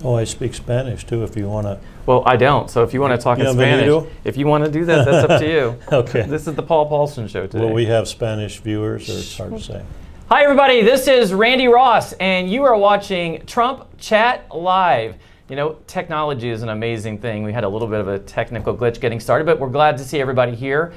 Oh, I speak Spanish too if you want to. Well, I don't, so if you want to talk in Spanish, if you want to do that, that's up to you. Okay. This is the Paul Paulson Show today. Will we have Spanish viewers, or it's hard to say? Hi, everybody. This is Randi Ross, and you are watching Trump Chat Live. You know, technology is an amazing thing. We had a little bit of a technical glitch getting started, but we're glad to see everybody here.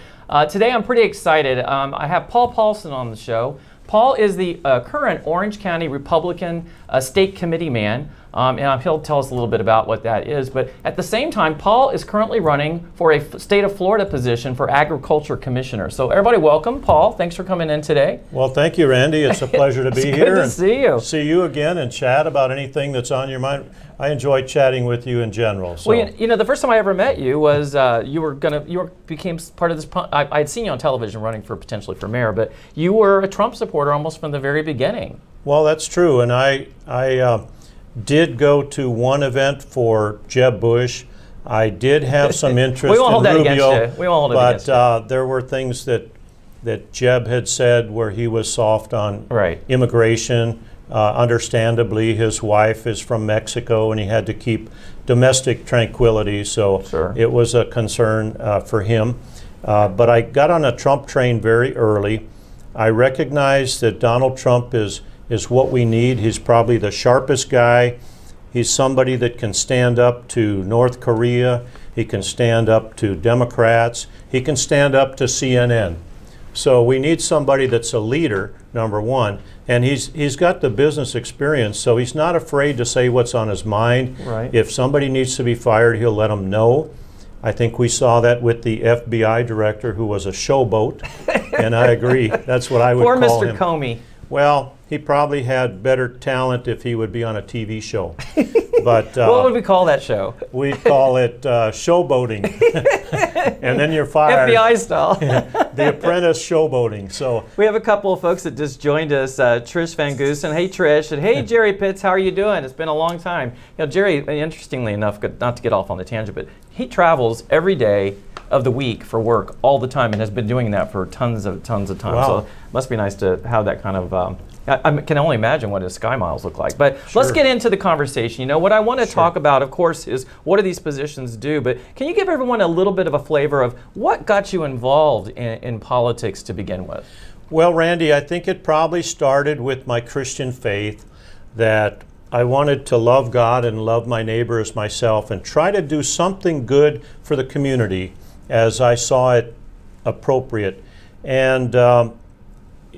Today, I'm pretty excited. I have Paul Paulson on the show. Paul is the current Orange County Republican State Committee man, and he'll tell us a little bit about what that is. But at the same time, Paul is currently running for a state of Florida position for Agriculture Commissioner. So everybody welcome. Paul, thanks for coming in today. Well, thank you, Randy. It's a pleasure to be here. Good to see you. See you again and chat about anything that's on your mind. I enjoy chatting with you in general. So. Well, you know, the first time I ever met you was you became part of this. I'd seen you on television running for potentially for mayor, but you were a Trump supporter almost from the very beginning. Well, that's true, and I did go to one event for Jeb Bush. I did have some interest we won't hold in that Rubio, against you. We won't hold it against you. There were things that Jeb had said where he was soft on immigration. Understandably, his wife is from Mexico, and he had to keep domestic tranquility, so it was a concern for him. But I got on a Trump train very early. I recognize that Donald Trump is what we need. He's probably the sharpest guy. He's somebody that can stand up to North Korea. He can stand up to Democrats. He can stand up to CNN. So we need somebody that's a leader, number one, and he's got the business experience, so he's not afraid to say what's on his mind. Right. If somebody needs to be fired, he'll let them know. I think we saw that with the FBI director, who was a showboat, and I agree. That's what I would call Poor him. Mr. Comey. Well, he probably had better talent if he would be on a TV show. But what would we call that show? We'd call it showboating. And then you're fired. FBI style. The Apprentice showboating. So we have a couple of folks that just joined us. Trish Van Goosen. Hey, Trish. And hey, Jerry Pitts. How are you doing? It's been a long time. You know, Jerry, interestingly enough, not to get off on the tangent, but he travels every day of the week for work all the time and has been doing that for tons of times. Wow. So it must be nice to have that kind of, I can only imagine what his sky miles look like. But let's get into the conversation. You know, what I want to talk about, of course, is what do these positions do? But can you give everyone a little bit of a flavor of what got you involved in politics to begin with? Well, Randy, I think it probably started with my Christian faith, that I wanted to love God and love my neighbor as myself and try to do something good for the community as I saw it appropriate. And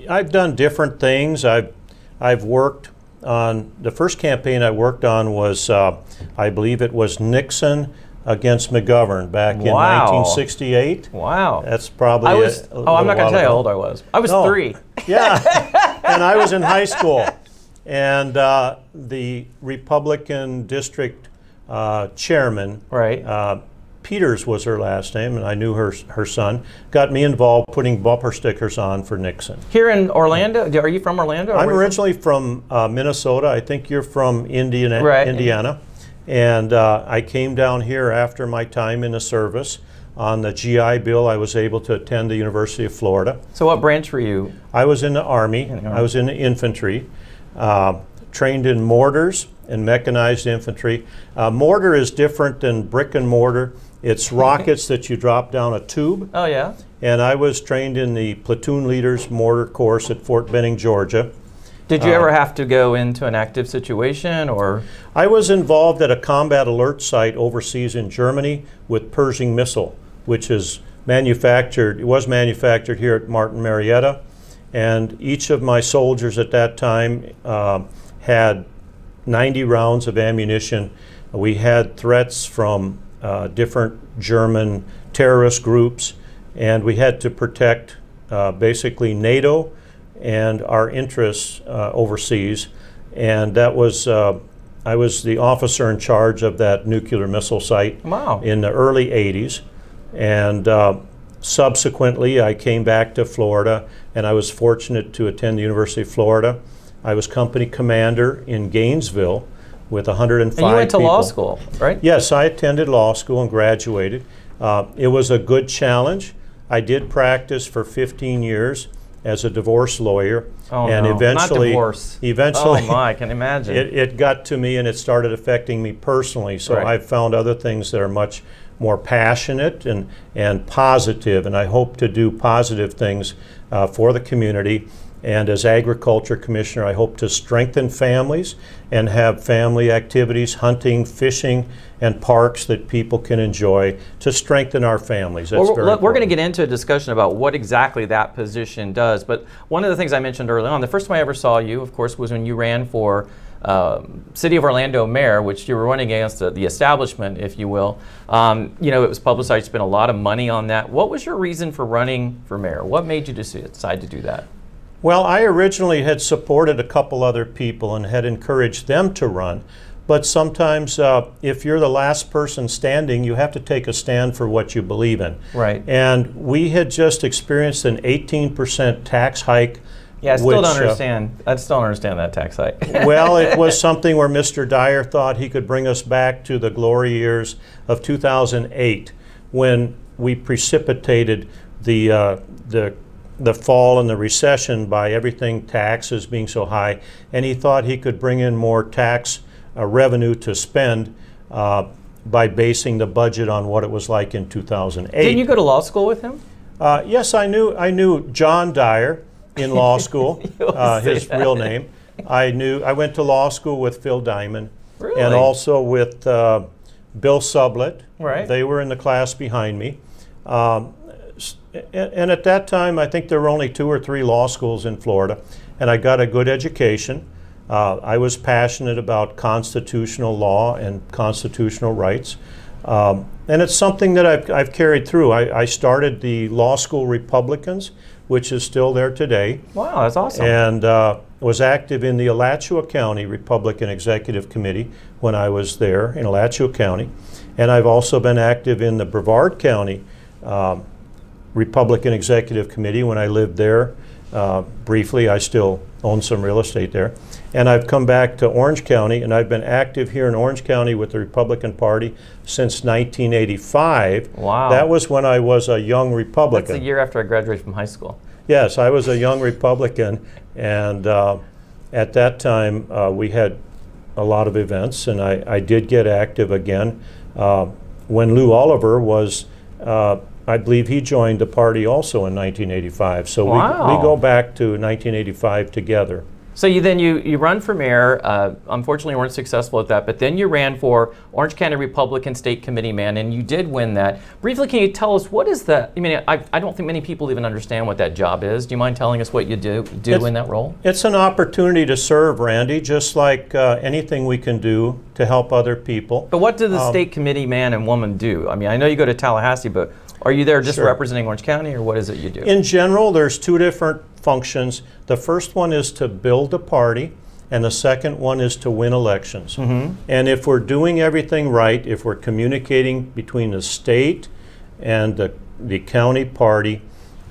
I've done different things. I've worked on, the first campaign I worked on was, I believe it was Nixon against McGovern back in 1968. Wow. That's probably I'm not going to tell you how old I was. I was 3. Yeah, and I was in high school. And the Republican district chairman, Peters was her last name, and I knew her son, got me involved putting bumper stickers on for Nixon. Here in Orlando? Are you from Orlando? I'm originally from Minnesota. I think you're from Indiana. And I came down here after my time in the service. On the GI Bill, I was able to attend the University of Florida. So what branch were you? I was in the Army. I was in the infantry. Trained in mortars and mechanized infantry. Mortar is different than brick and mortar. It's rockets that you drop down a tube. Oh, yeah? And I was trained in the platoon leader's mortar course at Fort Benning, Georgia. Did you ever have to go into an active situation, or? I was involved at a combat alert site overseas in Germany with Pershing missile, which is manufactured, it was manufactured here at Martin Marietta. And each of my soldiers at that time had 90 rounds of ammunition. We had threats from different German terrorist groups, and we had to protect basically NATO and our interests overseas. And that was, I was the officer in charge of that nuclear missile site in the early 80s. And subsequently, I came back to Florida, and I was fortunate to attend the University of Florida. I was company commander in Gainesville with 105 people. And you went to law school, right? Yes, I attended law school and graduated. It was a good challenge. I did practice for 15 years. as a divorce lawyer. Oh, and no. eventually, Not divorce. eventually, oh my, I can imagine. it got to me and it started affecting me personally. So Right. I've found other things that are much more passionate and positive, and I hope to do positive things for the community. And as Agriculture Commissioner, I hope to strengthen families and have family activities, hunting, fishing, and parks that people can enjoy to strengthen our families. That's very important. We're going to get into a discussion about what exactly that position does. But one of the things I mentioned early on, the first time I ever saw you, of course, was when you ran for City of Orlando mayor, which you were running against the establishment, if you will. You know, it was publicized, you spent a lot of money on that. What was your reason for running for mayor? What made you decide to do that? Well, I originally had supported a couple other people and had encouraged them to run. But sometimes if you're the last person standing, you have to take a stand for what you believe in. Right. And we had just experienced an 18% tax hike. Yeah, I still don't understand. I still don't understand that tax hike. Well, it was something where Mr. Dyer thought he could bring us back to the glory years of 2008 when we precipitated the fall and the recession by everything taxes being so high, and he thought he could bring in more tax revenue to spend by basing the budget on what it was like in 2008. Didn't you go to law school with him? Yes, I knew John Dyer in law school, his real name. I went to law school with Phil Diamond, really? And also with Bill Sublett. Right. They were in the class behind me. And at that time, I think there were only 2 or 3 law schools in Florida, and I got a good education. I was passionate about constitutional law and constitutional rights. And it's something that I've carried through. I started the Law School Republicans, which is still there today. Wow, that's awesome. And was active in the Alachua County Republican Executive Committee when I was there in Alachua County. And I've also been active in the Brevard County Republican Executive Committee when I lived there briefly. I still own some real estate there. And I've come back to Orange County, and I've been active here in Orange County with the Republican Party since 1985. Wow. That was when I was a young Republican. That's the year after I graduated from high school. Yes, I was a young Republican, and at that time we had a lot of events, and I did get active again. When Lou Oliver was I believe he joined the party also in 1985. So wow. we go back to 1985 together. So you run for mayor. Unfortunately, you weren't successful at that. But then you ran for Orange County Republican State Committee man, and you did win that. Briefly, can you tell us what is that? I mean, I don't think many people even understand what that job is. Do you mind telling us what you do in that role? It's an opportunity to serve, Randy, just like anything we can do to help other people. But what do the state committee man and woman do? I mean, I know you go to Tallahassee, but are you there just Sure. representing Orange County, or what is it you do? In general, there's 2 different functions. The first one is to build a party, and the second one is to win elections. Mm-hmm. And if we're doing everything right, if we're communicating between the state and the county party,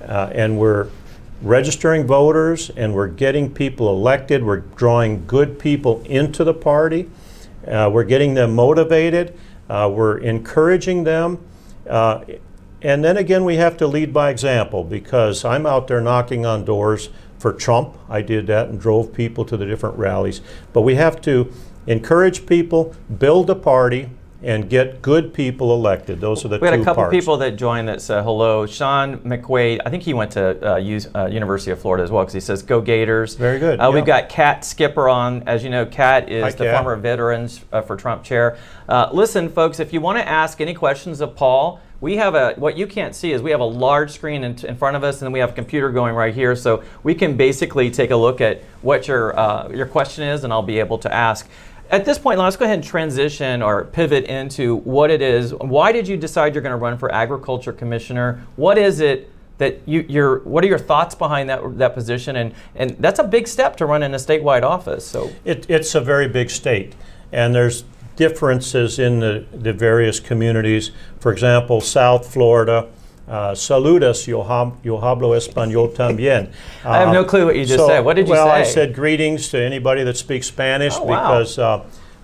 and we're registering voters and we're getting people elected, we're drawing good people into the party, we're getting them motivated, we're encouraging them, and then again, we have to lead by example, because I'm out there knocking on doors for Trump. I did that and drove people to the different rallies. But we have to encourage people, build a party, and get good people elected. Those are the 2 parts. We had a couple people that joined that said hello. Sean McQuaid, I think he went to University of Florida as well, because he says, go Gators. Very good. We've got Kat Skipper on. As you know, Kat is the former Veterans for Trump chair. Listen, folks, if you want to ask any questions of Paul, we have what you can't see is we have a large screen in front of us, and then we have a computer going right here, so we can basically take a look at what your question is, and I'll be able to ask. At this point, let's go ahead and transition or pivot into what it is. Why did you decide you're going to run for Agriculture Commissioner? What is it that what are your thoughts behind that position? And that's a big step to run in a statewide office. So it's a very big state, and there's differences in the various communities. For example, South Florida, saludos, yo hablo español también. I have no clue what you just said. What did you say? Well, I said greetings to anybody that speaks Spanish, because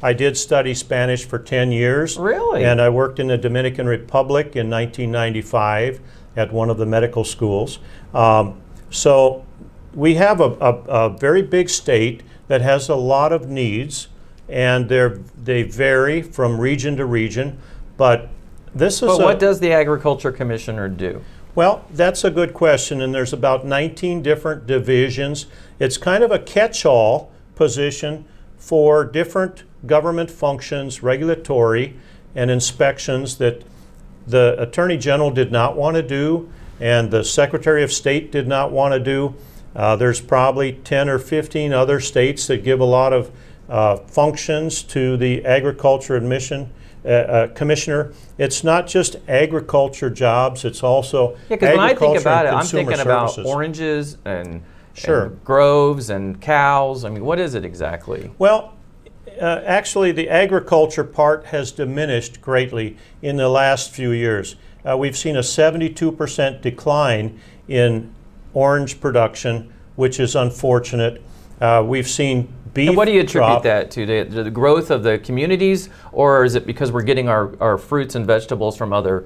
I did study Spanish for 10 years. Really? And I worked in the Dominican Republic in 1995 at one of the medical schools. So we have a very big state that has a lot of needs, and they vary from region to region. But this is. But what does the Agriculture Commissioner do? Well, that's a good question, and there's about 19 different divisions. It's kind of a catch-all position for different government functions, regulatory and inspections that the Attorney General did not want to do and the Secretary of State did not want to do. There's probably 10 or 15 other states that give a lot of functions to the Agriculture Commissioner. It's not just agriculture jobs, it's also because when I think about it, I'm consumer thinking about services. oranges and, Sure. and groves and cows. I mean, what is it exactly? Well, actually, the agriculture part has diminished greatly in the last few years. We've seen a 72% decline in orange production, which is unfortunate. We've seen beef And what do you attribute drop. that to? The growth of the communities, or is it because we're getting our fruits and vegetables from other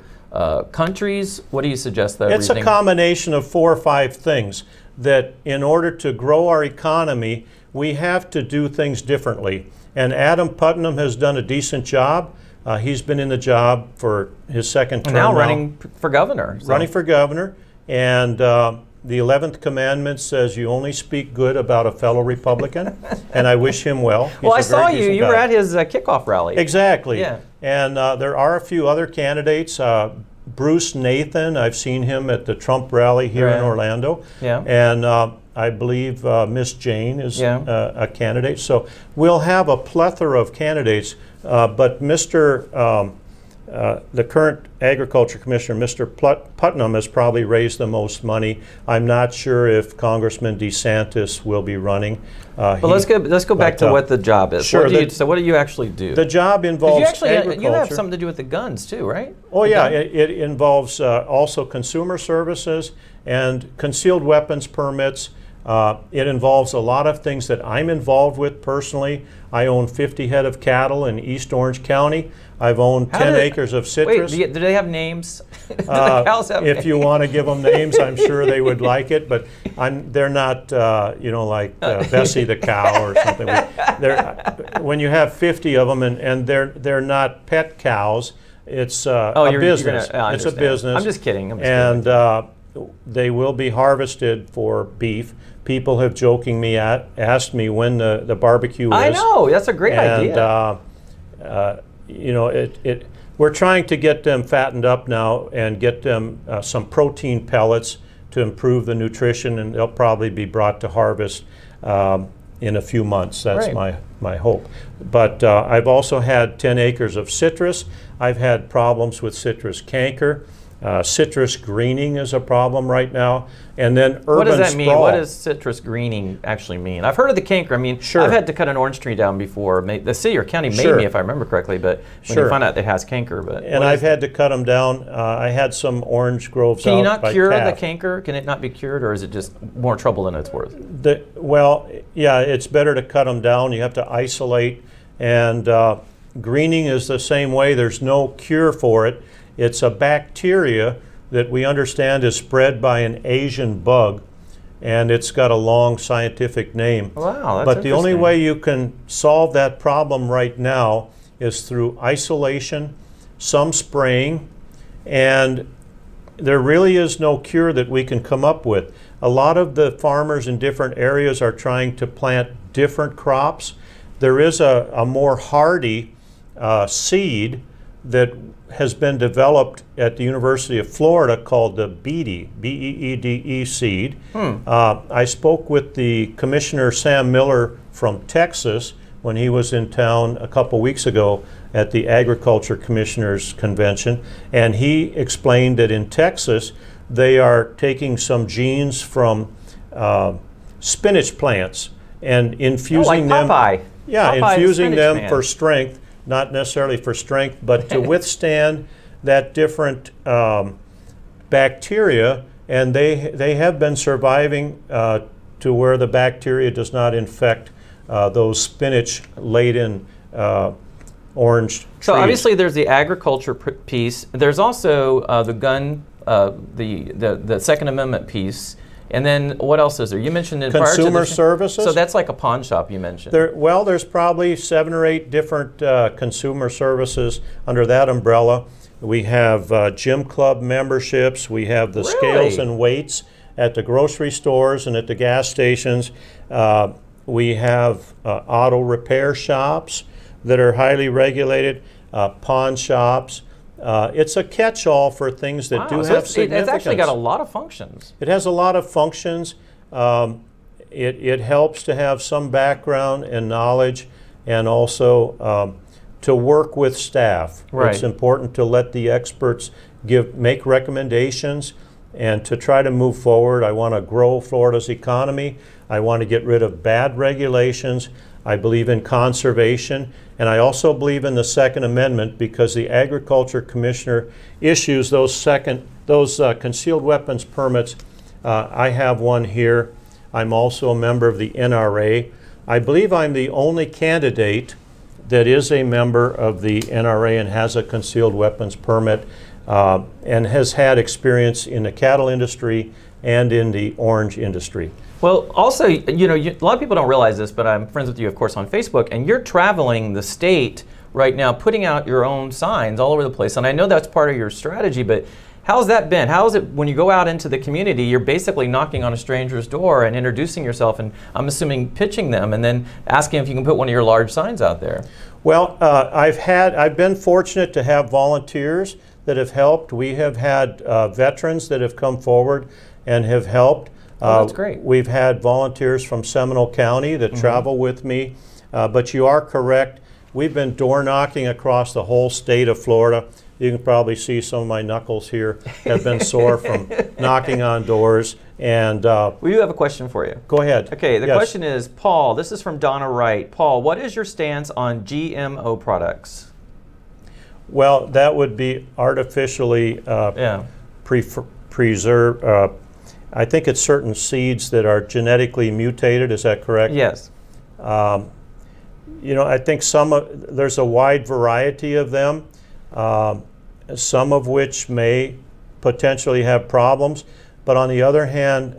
countries? What do you suggest that It's a combination of 4 or 5 things that in order to grow our economy, we have to do things differently. And Adam Putnam has done a decent job. He's been in the job for his second term now. Running for governor. Running for governor. And the 11th commandment says you only speak good about a fellow Republican. And I wish him well. He's Well, I a very saw you. decent You guy. were at his kickoff rally. Exactly. Yeah. And there are a few other candidates. Bruce Nathan, I've seen him at the Trump rally here in Orlando. Yeah. And I believe Miss Jane is a candidate. So we'll have a plethora of candidates. But the current Agriculture Commissioner, Mr. Putnam, has probably raised the most money. I'm not sure if Congressman DeSantis will be running. But let's go back to what the job is. Sure. So what do you actually do? The job involves agriculture. You have something to do with the guns too, right? Oh yeah, it involves also consumer services and concealed weapons permits. It involves a lot of things that I'm involved with personally. I own 50 head of cattle in East Orange County. I've owned 10 acres of citrus. Wait, do they have names? Do the cows have if names? you want to give them names, I'm sure they would like it, but they're not, like Bessie the cow or something. When you have 50 of them and they're not pet cows, it's a business. It's a business. I'm just kidding. They will be harvested for beef. People have jokingly asked me when the barbecue is. I know, that's a great idea. We're trying to get them fattened up now and get them some protein pellets to improve the nutrition, and they'll probably be brought to harvest in a few months. That's my hope. But I've also had 10 acres of citrus. I've had problems with citrus canker. Citrus greening is a problem right now, and then urban sprawl. What does that mean? What does citrus greening actually mean? I've heard of the canker. I mean, I've had to cut an orange tree down before. The city or county made me, if I remember correctly, but when you find out it has canker. And I've had to cut them down. I had some orange groves out. Can you not cure the canker? Can it not be cured, or is it just more trouble than it's worth? It's better to cut them down. You have to isolate, and greening is the same way. There's no cure for it. It's a bacteria that we understand is spread by an Asian bug, and it's got a long scientific name. Wow, that's But the only way you can solve that problem right now is through isolation, some spraying, and there really is no cure that we can come up with. A lot of the farmers in different areas are trying to plant different crops. There is a more hardy seed that has been developed at the University of Florida called the Beede, B-E-E-D-E seed. I spoke with the Commissioner Sam Miller from Texas when he was in town a couple weeks ago at the Agriculture Commissioners Convention, and he explained that in Texas they are taking some genes from spinach plants and infusing them. Popeye. Yeah, Popeye infusing them man. for strength. Not necessarily for strength, but to withstand that different bacteria, and they have been surviving to where the bacteria does not infect those spinach-laden orange trees. So obviously there's the agriculture piece. There's also the gun, the Second Amendment piece, And then what else is there? You mentioned in consumer services. So that's like a pawn shop you mentioned. Well, there's probably 7 or 8 different consumer services under that umbrella. We have gym club memberships. We have the scales and weights at the grocery stores and at the gas stations. We have auto repair shops that are highly regulated, pawn shops. It's a catch-all for things that do have significance. It's actually got a lot of functions. It has a lot of functions. It helps to have some background and knowledge, and also to work with staff. Right. It's important to let the experts make recommendations and to try to move forward. I want to grow Florida's economy. I want to get rid of bad regulations. I believe in conservation, and I also believe in the Second Amendment, because the Agriculture Commissioner issues those concealed weapons permits. I have one here. I'm also a member of the NRA. I believe I'm the only candidate that is a member of the NRA and has a concealed weapons permit, and has had experience in the cattle industry and in the orange industry. Well, also, you know, a lot of people don't realize this, but I'm friends with you, of course, on Facebook, and you're traveling the state right now, putting out your own signs all over the place. And I know that's part of your strategy, but how's that been? How is it when you go out into the community, you're basically knocking on a stranger's door and introducing yourself, and I'm assuming pitching them, and then asking if you can put one of your large signs out there? Well, I've been fortunate to have volunteers that have helped. We have had veterans that have come forward and have helped. Oh, that's great. We've had volunteers from Seminole County that travel with me, but you are correct. We've been door knocking across the whole state of Florida. You can probably see some of my knuckles here have been sore from knocking on doors. And we do have a question for you. Go ahead. Okay, the question is, Paul, this is from Donna Wright. Paul, what is your stance on GMO products? Well, that would be artificially preserved. I think it's certain seeds that are genetically mutated. Is that correct? Yes. You know, I think there's a wide variety of them, some of which may potentially have problems. But on the other hand,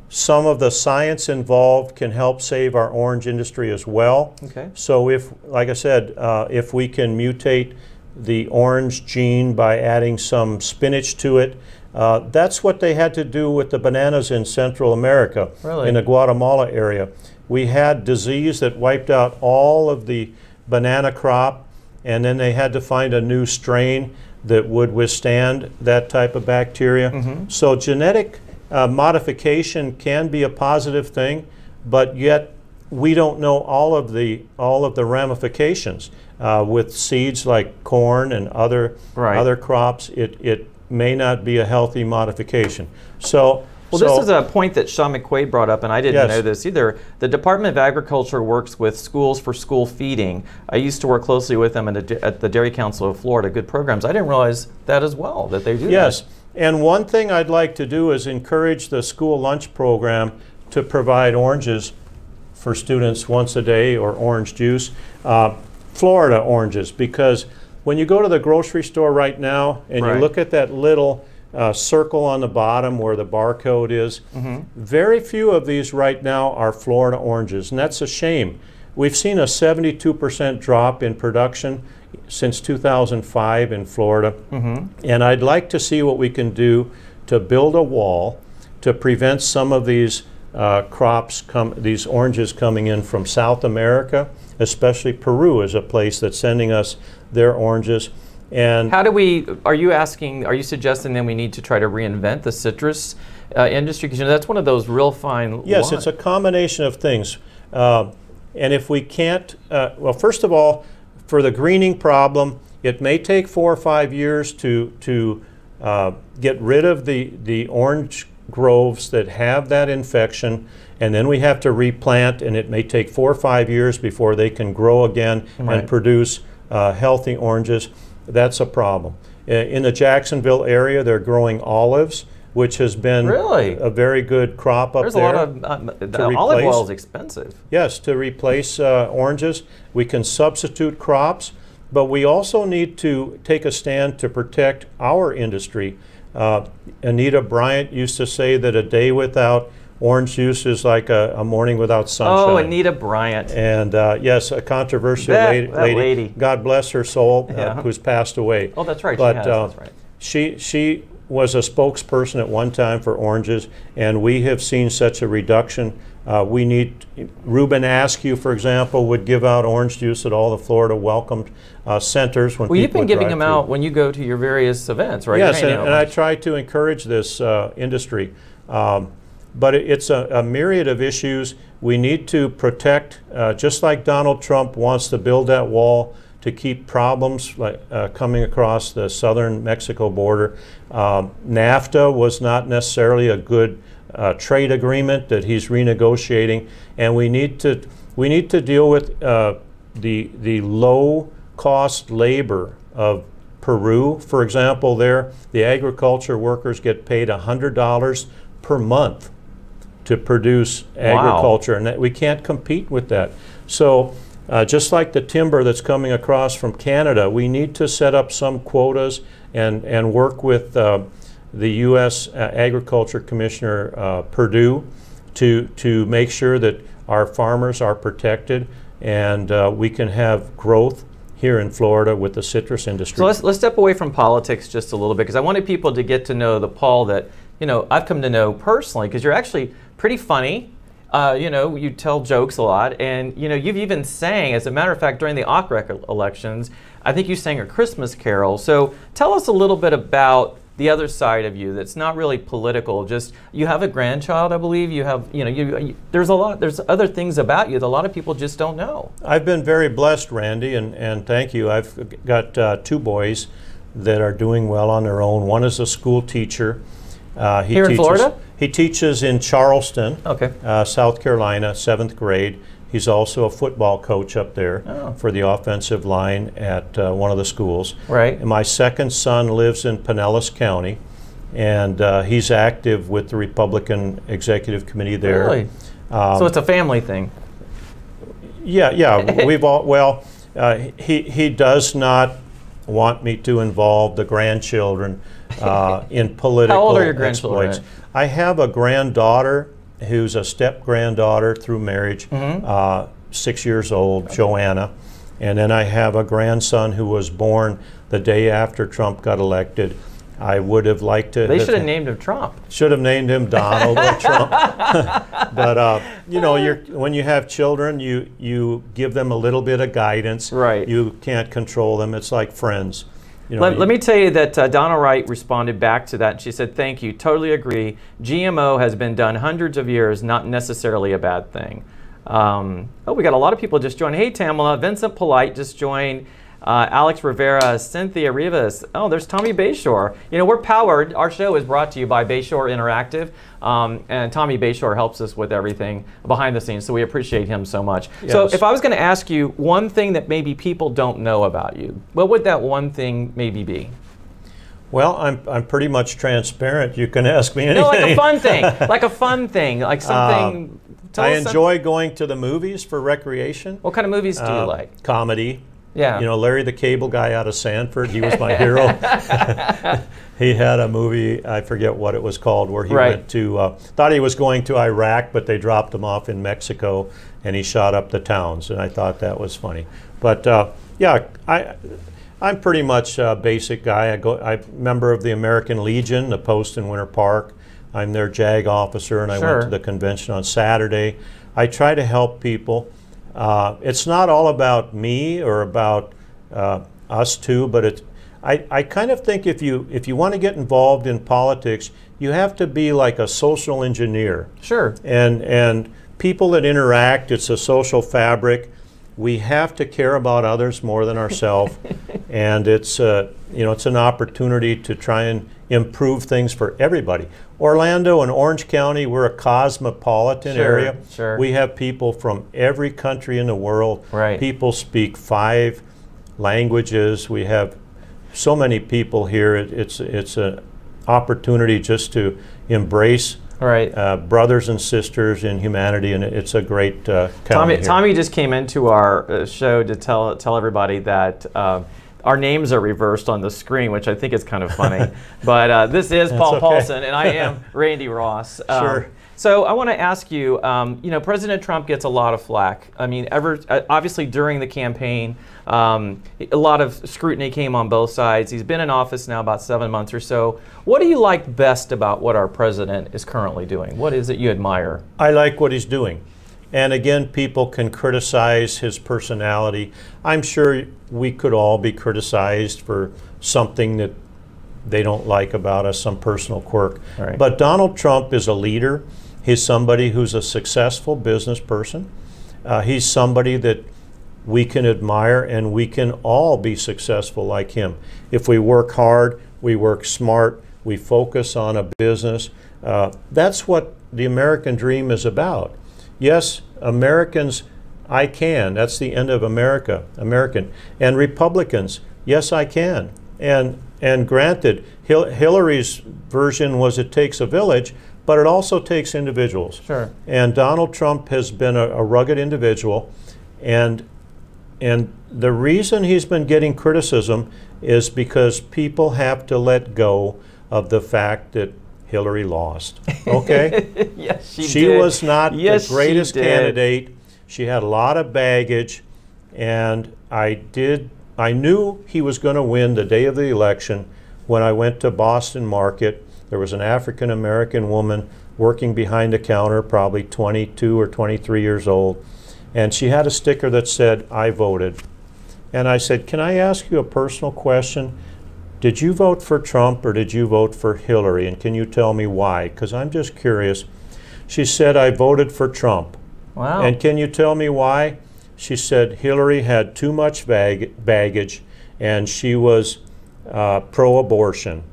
some of the science involved can help save our orange industry as well. Okay. So if, like I said, if we can mutate the orange gene by adding some spinach to it, that's what they had to do with the bananas in Central America, in the Guatemala area. We had disease that wiped out all of the banana crop, and then they had to find a new strain that would withstand that type of bacteria. So genetic modification can be a positive thing, but yet we don't know all of the ramifications. With seeds like corn and other crops, it may not be a healthy modification. So, this is a point that Sean McQuaid brought up, and I didn't know this either. The Department of Agriculture works with schools for school feeding. I used to work closely with them at the Dairy Council of Florida. Good programs. I didn't realize that as well, that they do that. And one thing I'd like to do is encourage the school lunch program to provide oranges for students once a day, or orange juice. Florida oranges, because when you go to the grocery store right now and you look at that little circle on the bottom where the barcode is, very few of these right now are Florida oranges, and that's a shame. We've seen a 72% drop in production since 2005 in Florida, and I'd like to see what we can do to build a wall to prevent some of these these oranges coming in from South America. Especially Peru is a place that's sending us their oranges. And how do are you suggesting then we need to try to reinvent the citrus industry? Because, you know, that's one of those real fine Yes, it's a combination of things. And if we can't, well, first of all, for the greening problem, it may take 4 or 5 years to get rid of the orange groves that have that infection, and then we have to replant, and it may take 4 or 5 years before they can grow again and produce healthy oranges. That's a problem. In the Jacksonville area, they're growing olives, which has been a very good crop up there. There's a lot of olive oil is expensive. Yes, to replace oranges. We can substitute crops. but we also need to take a stand to protect our industry. Anita Bryant used to say that a day without orange juice is like a morning without sunshine. Oh, Anita Bryant. And yes, a controversial lady. God bless her soul, who's passed away. Oh, that's right. But that's right. She was a spokesperson at one time for oranges, and we have seen such a reduction. We need, Ruben Askew, for example, would give out orange juice at all the Florida welcomed centers. When well, you've been giving them through. out when you go to your various events, right? Yes, and I try to encourage this industry. But it's a myriad of issues. We need to protect, just like Donald Trump wants to build that wall to keep problems like coming across the southern Mexico border. NAFTA was not necessarily a good trade agreement that he's renegotiating, and we need to deal with the low cost labor of Peru, for example. There, the agriculture workers get paid $100 per month to produce agriculture, and we can't compete with that. So just like the timber that's coming across from Canada, we need to set up some quotas and work with the U.S. Agriculture Commissioner Perdue to make sure that our farmers are protected and we can have growth here in Florida with the citrus industry. So let's step away from politics just a little bit, because I wanted people to get to know the Paul that I've come to know personally, because you're actually pretty funny. You tell jokes a lot, and you've even sang, as a matter of fact, during the ACREC elections, I think you sang a Christmas carol. So tell us a little bit about the other side of you that's not really political. Just, you have a grandchild, I believe. You have, there's other things about you that a lot of people just don't know. I've been very blessed, Randy, and thank you. I've got 2 boys that are doing well on their own. One is a school teacher. Here in Florida? He teaches in Charleston, okay. South Carolina, 7th grade. He's also a football coach up there for the offensive line at one of the schools. Right. And my second son lives in Pinellas County, and he's active with the Republican Executive Committee there. Really? So it's a family thing. Yeah. We've all, well, he does not want me to involve the grandchildren in political How old are your grandchildren? exploits. I have a granddaughter who's a step-granddaughter through marriage, 6 years old, Joanna. And then I have a grandson who was born the day after Trump got elected. I would have liked to. They should have named him Trump. Should have named him Donald or Trump. But when you have children, you give them a little bit of guidance. Right. You can't control them. It's like friends. Let me tell you that Donna Wright responded back to that. She said, "Thank you. Totally agree. GMO has been done hundreds of years, not necessarily a bad thing." We got a lot of people just joined. Hey, Tamala. Vincent Polite just joined. Alex Rivera, Cynthia Rivas. Oh, there's Tommy Bayshore. We're powered. Our show is brought to you by Bayshore Interactive, and Tommy Bayshore helps us with everything behind the scenes, so we appreciate him so much. Yes. So if I was going to ask you one thing that maybe people don't know about you, what would that one thing maybe be? Well, I'm pretty much transparent. You can ask me anything. No, like a fun thing. Like a fun thing. Like something. I enjoy going to the movies for recreation. What kind of movies do you like? Comedy. Yeah. Larry the Cable Guy out of Sanford, he was my hero. He had a movie, I forget what it was called, where he went to, thought he was going to Iraq, but they dropped him off in Mexico, and he shot up the towns, and I thought that was funny. But I'm pretty much a basic guy. I'm a member of the American Legion, the post in Winter Park. I'm their JAG officer, and I went to the convention on Saturday. I try to help people. It's not all about me or about us two, but I kind of think if you want to get involved in politics, you have to be like a social engineer. Sure. And people that interact, it's a social fabric. We have to care about others more than ourselves, and it's an opportunity to try and improve things for everybody. Orlando and Orange County, we're a cosmopolitan area. Sure. We have people from every country in the world. Right. People speak 5 languages. We have so many people here. It's an opportunity just to embrace All right. brothers and sisters in humanity, and it's a great county here. Tommy just came into our show to tell everybody that our names are reversed on the screen, which I think is kind of funny. But this is Paul Paulson, and I am Randi Ross. Sure. So I want to ask you, you know, President Trump gets a lot of flack. I mean, obviously during the campaign, a lot of scrutiny came on both sides. He's been in office now about 7 months or so. What do you like best about what our president is currently doing? What is it you admire? I like what he's doing. And again, people can criticize his personality. I'm sure we could all be criticized for something that they don't like about us, some personal quirk. Right. But Donald Trump is a leader. He's somebody who's a successful business person. He's somebody that we can admire, and we can all be successful like him. If we work hard, we work smart, we focus on a business. That's what the American dream is about. Yes, Americans, I can. That's the end of American. And Republicans, yes, I can. And granted, Hillary's version was it takes a village, but it also takes individuals. Sure. And Donald Trump has been a rugged individual, and the reason he's been getting criticism is because people have to let go of the fact that Hillary lost. Okay? Yes, she did. was not the greatest candidate. She had a lot of baggage, and I knew he was going to win the day of the election when I went to Boston Market. There was an African American woman working behind the counter, probably 22 or 23 years old, and she had a sticker that said, "I voted." And I said, "Can I ask you a personal question? Did you vote for Trump or did you vote for Hillary? And can you tell me why? Because I'm just curious." She said, "I voted for Trump." Wow. "And can you tell me why?" She said, "Hillary had too much baggage, and she was pro-abortion."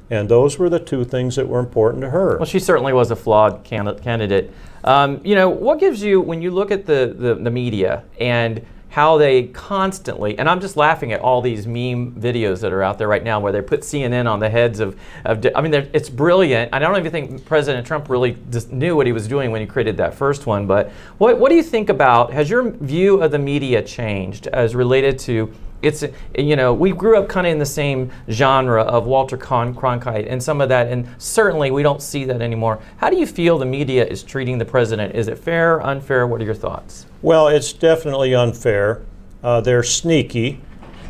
And those were the two things that were important to her. Well, she certainly was a flawed candidate. You know, what gives you, when you look at the media and how they constantly, and I'm just laughing at all these meme videos that are out there right now where they put CNN on the heads of I mean, it's brilliant. I don't even think President Trump really just knew what he was doing when he created that first one, but what do you think about, has your view of the media changed as related to, it's, you know, we grew up kind of in the same genre of Walter Cronkite and some of that, and certainly we don't see that anymore. How do you feel the media is treating the president? Is it fair, unfair? What are your thoughts? Well, it's definitely unfair. They're sneaky,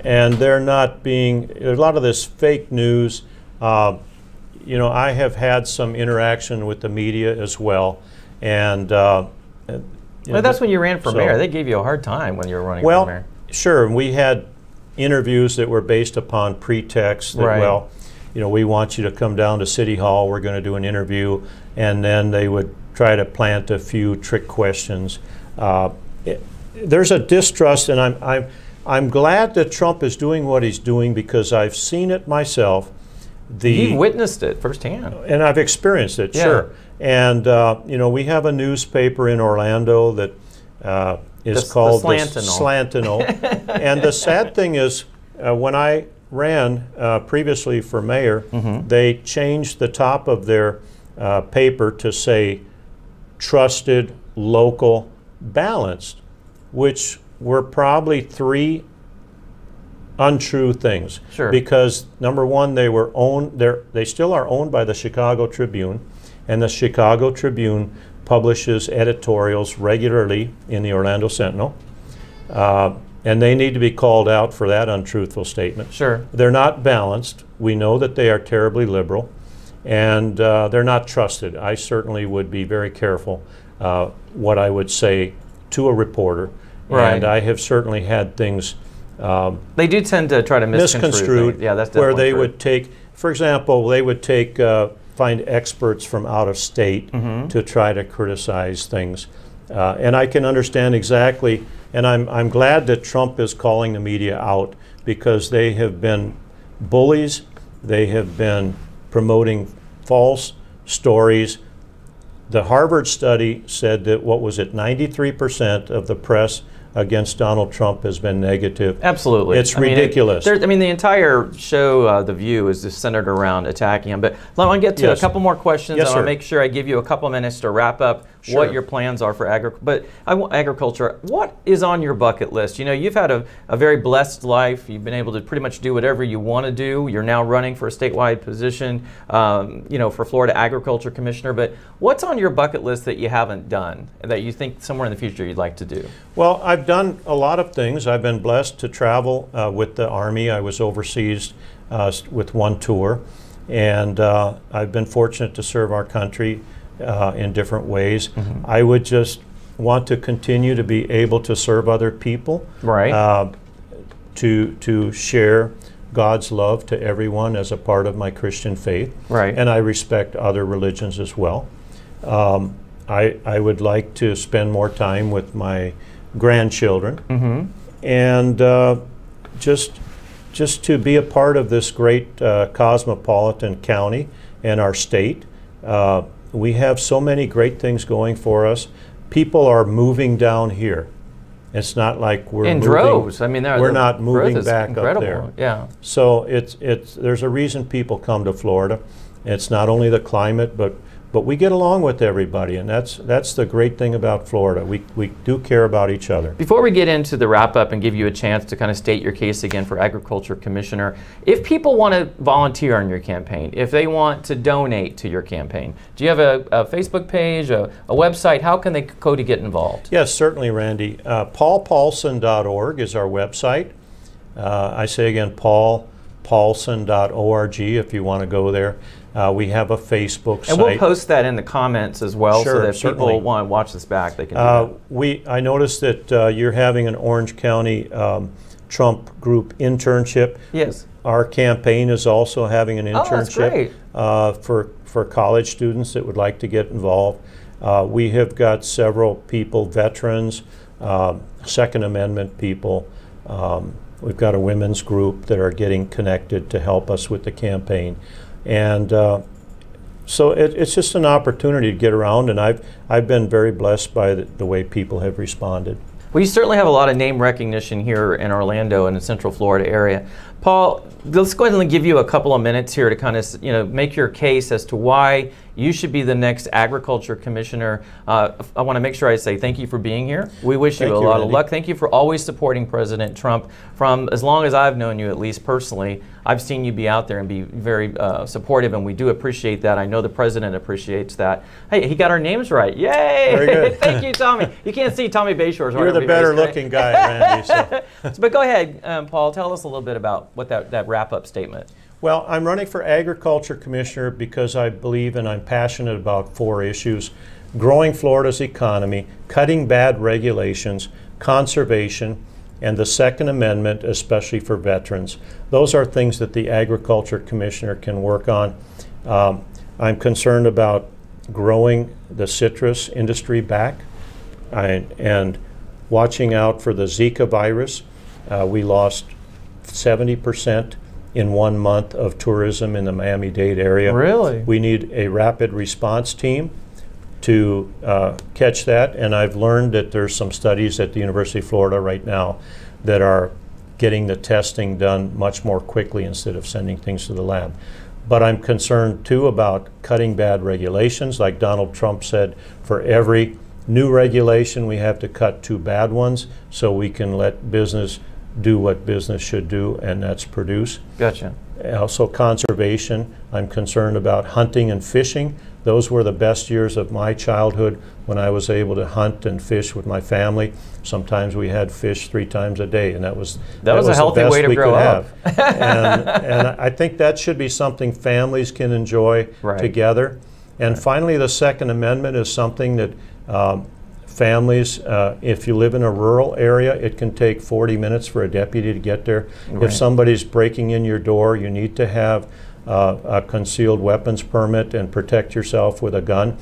and they're not being, there's a lot of this fake news. You know, I have had some interaction with the media as well, and well, that's when you ran for mayor. They gave you a hard time when you were running for mayor. Well, sure. We had interviews that were based upon pretext that, right, well, you know, we want you to come down to City Hall, we're going to do an interview, and then they would try to plant a few trick questions. There's a distrust, and I'm glad that Trump is doing what he's doing because I've seen it myself. You've witnessed it firsthand. And I've experienced it, yeah, sure. And you know, we have a newspaper in Orlando that is called the Slantinal. And the sad thing is, when I ran previously for mayor, they changed the top of their paper to say trusted, local, balanced, which were probably three untrue things. Sure. Because number one, they still are owned by the Chicago Tribune, and the Chicago Tribune publishes editorials regularly in the Orlando Sentinel, and they need to be called out for that untruthful statement. Sure. They're not balanced. We know that they are terribly liberal, and they're not trusted. I certainly would be very careful what I would say to a reporter, right, and I have certainly had things they do tend to try to misconstrue. Yeah, that's definitely where they true. would take, for example, they would take find experts from out of state to try to criticize things. And I can understand exactly, and I'm glad that Trump is calling the media out because they have been bullies, they have been promoting false stories. The Harvard study said that, what was it, 93% of the press against Donald Trump has been negative. Absolutely. It's ridiculous. I mean, the entire show, The View, is just centered around attacking him. But I want to get to a couple more questions. Yes, I want sir. to make sure I give you a couple minutes to wrap up what your plans are for agriculture. What is on your bucket list? You know, you've had a very blessed life. You've been able to pretty much do whatever you want to do. You're now running for a statewide position, you know, for Florida Agriculture Commissioner. But what's on your bucket list that you haven't done that you think somewhere in the future you'd like to do? Well, I've done a lot of things. I've been blessed to travel with the Army. I was overseas with one tour, and I've been fortunate to serve our country in different ways. I would just want to continue to be able to serve other people, to share God's love to everyone as a part of my Christian faith, and I respect other religions as well. I would like to spend more time with my grandchildren, and just to be a part of this great cosmopolitan county and our state. We have so many great things going for us. People are moving down here. It's not like we're in moving, droves. I mean, we're not moving back up there. Yeah. So there's a reason people come to Florida. It's not only the climate, but we get along with everybody, and that's the great thing about Florida. We do care about each other. Before we get into the wrap up and give you a chance to kind of state your case again for Agriculture Commissioner, if people want to volunteer on your campaign, if they want to donate to your campaign, do you have a Facebook page, a website? How can they go to get involved? Yes, certainly, Randy. paulpaulson.org is our website. I say again, paulpaulson.org if you want to go there. We have a Facebook site. And we'll post that in the comments as well, so that if certainly. people want to watch this back, they can do that. I noticed that you're having an Orange County Trump Group internship. Yes. Our campaign is also having an internship that's great. For college students that would like to get involved. We have got several people, veterans, Second Amendment people. We've got a women's group that are getting connected to help us with the campaign. And so it's just an opportunity to get around, and I've been very blessed by the way people have responded. Well, you certainly have a lot of name recognition here in Orlando and the Central Florida area. Paul, let's go ahead and give you a couple of minutes here to kind of make your case as to why you should be the next Agriculture Commissioner. I want to make sure I say thank you for being here. We wish you a lot of luck. Thank you for always supporting President Trump. From as long as I've known you, at least personally, I've seen you be out there and be very supportive, and we do appreciate that. I know the President appreciates that. Hey, he got our names right. Yay! Very good. Thank you, Tommy. You can't see Tommy Bayshore's. You're the better looking guy, Randy. So. But go ahead, Paul, tell us a little bit about what that wrap-up statement. Well, I'm running for Agriculture Commissioner because I believe and I'm passionate about 4 issues: growing Florida's economy, cutting bad regulations, conservation, and the Second Amendment, especially for veterans. Those are things that the Agriculture Commissioner can work on. I'm concerned about growing the citrus industry back and watching out for the Zika virus. We lost 70% in 1 month of tourism in the Miami-Dade area. Really? We need a rapid response team to catch that, and I've learned that there's some studies at the University of Florida right now that are getting the testing done much more quickly instead of sending things to the lab. But I'm concerned too about cutting bad regulations. Like Donald Trump said, for every new regulation we have to cut 2 bad ones so we can let business do what business should do, and that's produce. Gotcha. Also conservation. I'm concerned about hunting and fishing. Those were the best years of my childhood when I was able to hunt and fish with my family. Sometimes we had fish 3 times a day, and that was a healthy way to grow up. and I think that should be something families can enjoy together. And finally, the Second Amendment is something that families, if you live in a rural area, it can take 40 minutes for a deputy to get there. If somebody's breaking in your door, you need to have a concealed weapons permit and protect yourself with a gun.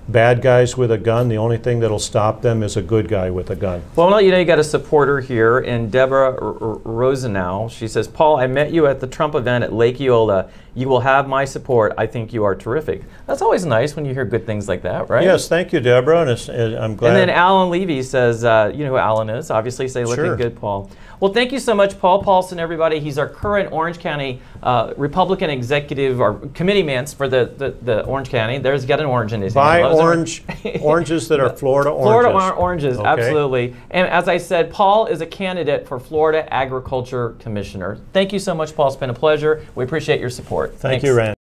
bad guys with a gun. The only thing that'll stop them is a good guy with a gun. Well, I'll let you know you got a supporter here, and Deborah Rosenau. She says, Paul, I met you at the Trump event at Lake Eola. You will have my support. I think you are terrific. That's always nice when you hear good things like that, right? Yes, thank you, Deborah, and I'm glad. And then Alan Levy says, you know who Alan is, obviously, say looking Sure. good, Paul. Well, thank you so much, Paul Paulson, everybody. He's our current Orange County Republican executive or committee man for the Orange County. There's got an orange in his hand. Buy oranges that are Florida oranges. Florida oranges, Okay. absolutely. And as I said, Paul is a candidate for Florida Agriculture Commissioner. Thank you so much, Paul. It's been a pleasure. We appreciate your support. Thank Thanks. you, Rand.